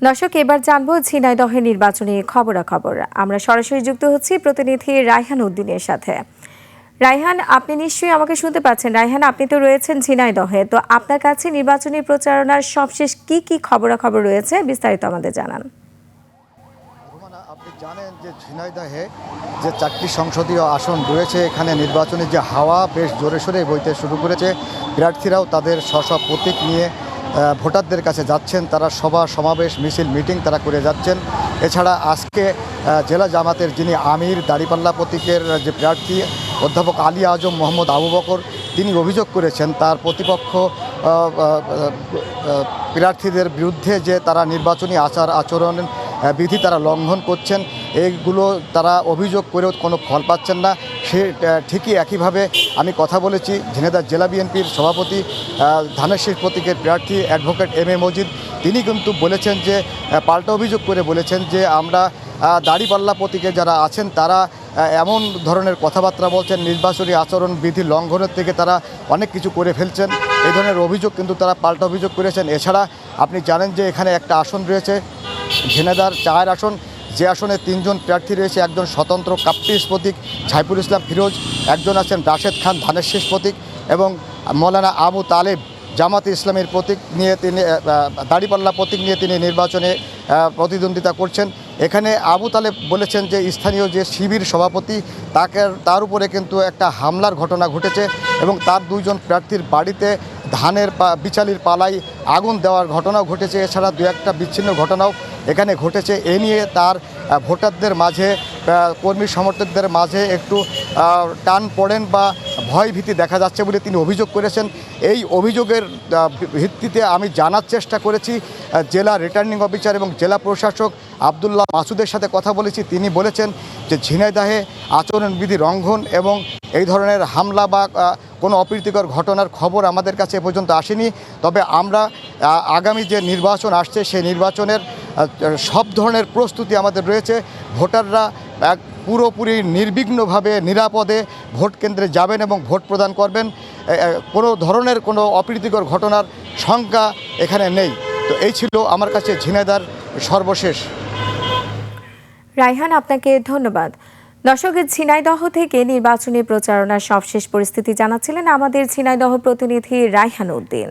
দর্শক, এবার জানবো ঝিনাইদহের নির্বাচনী খবরাখবর। আমরা সরাসরি যুক্ত হচ্ছি প্রতিনিধি রায়হান উদ্দিনের সাথে। রায়হান, আপনি নিশ্চয়ই আমাকে শুনতে পাচ্ছেন। রায়হান, আপনি তো রয়েছেন ঝিনাইদহে, তো আপনার কাছে নির্বাচনী প্রচারণার সবশেষ কি খবরাখবর রয়েছে, বিস্তারিত আমাদের জানান। আপনি জানেন যে ঝিনাইদহে যে 4টি সংসদীয় আসন রয়েছে, এখানে নির্বাচনের যে হাওয়া বেশ জোরে সোরে বইতে শুরু করেছে। প্রার্থীরাও তাদের স্ব প্রতীক নিয়ে ভোটারদের কাছে যাচ্ছেন, তারা সভা সমাবেশ মিছিল মিটিং তারা করে যাচ্ছেন। এছাড়া আজকে জেলা জামাতের যিনি আমির দাড়িপাল্লা প্রতীকের যে প্রার্থী অধ্যাপক আলী আজম মোহাম্মদ আবু বকর, তিনি অভিযোগ করেছেন তার প্রতিপক্ষ প্রার্থীদের বিরুদ্ধে যে তারা নির্বাচনী আচরণ বিধি তারা লঙ্ঘন করছেন। এইগুলো তারা অভিযোগ করেও কোনো ফল পাচ্ছেন না। সে ঠিকই একইভাবে আমি কথা বলেছি ঝিনাইদহ জেলা বিএনপির সভাপতি ধানের শীষ প্রতীকের প্রার্থী অ্যাডভোকেট এম মজিদ। তিনি কিন্তু বলেছেন যে পাল্টা অভিযোগ করে বলেছেন যে আমরা দাড়িপাল্লা প্রতীকে যারা আছেন তারা এমন ধরনের কথাবার্তা বলছেন, নির্বাচনী আচরণ বিধি লঙ্ঘনের থেকে তারা অনেক কিছু করে ফেলছেন। এই ধরনের অভিযোগ কিন্তু তারা পাল্টা অভিযোগ করেছেন। এছাড়া আপনি জানেন যে এখানে একটা আসন রয়েছে ঝিনাইদহ 4 আসন, যে আসনে 3 জন প্রার্থী রয়েছে। একজন স্বতন্ত্র কাপ্পিস প্রতীক সাইফুল ইসলাম ফিরোজ, একজন আছেন রাশেদ খান ধানের শীষ প্রতীক, এবং মৌলানা আবু তালেব জামাতে ইসলামের প্রতীক নিয়ে তিনি দাড়িপাল্লা প্রতীক নিয়ে তিনি নির্বাচনে প্রতিদ্বন্দ্বিতা করছেন। এখানে আবু তালেব বলেছেন যে স্থানীয় যে শিবির সভাপতি তার উপরে কিন্তু একটা হামলার ঘটনা ঘটেছে, এবং তার 2 জন প্রার্থীর বাড়িতে ধানের বিচালির পালাই আগুন দেওয়ার ঘটনাও ঘটেছে। এছাড়া 2-1টা বিচ্ছিন্ন ঘটনাও এখানে ঘটেছে। এ নিয়ে তার ভোটারদের মাঝে, কর্মী সমর্থকদের মাঝে একটু টান পড়েন বা ভয়ভীতি দেখা যাচ্ছে বলে তিনি অভিযোগ করেছেন। এই অভিযোগের ভিত্তিতে আমি জানার চেষ্টা করেছি জেলা রিটার্নিং অফিসার এবং জেলা প্রশাসক আবদুল্লাহ মাসুদের সাথে কথা বলেছি। তিনি বলেছেন যে ঝিনাইদহে আচরণবিধি লঙ্ঘন এবং এই ধরনের হামলা বা কোনো অপ্রীতিকর ঘটনার খবর আমাদের কাছে এ পর্যন্ত আসেনি। তবে আমরা আগামী যে নির্বাচন আসছে সেই নির্বাচনের সব ধরনের প্রস্তুতি আমাদের রয়েছে। ভোটাররা পুরোপুরি নির্বিঘ্নভাবে নিরাপদে ভোট কেন্দ্রে যাবেন এবং ভোট প্রদান করবেন। কোনো ধরনের কোনো অপ্রীতিকর ঘটনার শঙ্কা এখানে নেই। তো এই ছিল আমার কাছে ঝিনাইদহের সর্বশেষ। রায়হান, আপনাকে ধন্যবাদ। দর্শক, ঝিনাইদহ থেকে নির্বাচনী প্রচারণার সবশেষ পরিস্থিতি জানাচ্ছিলেন আমাদের ঝিনাইদহ প্রতিনিধি রায়হান উদ্দিন।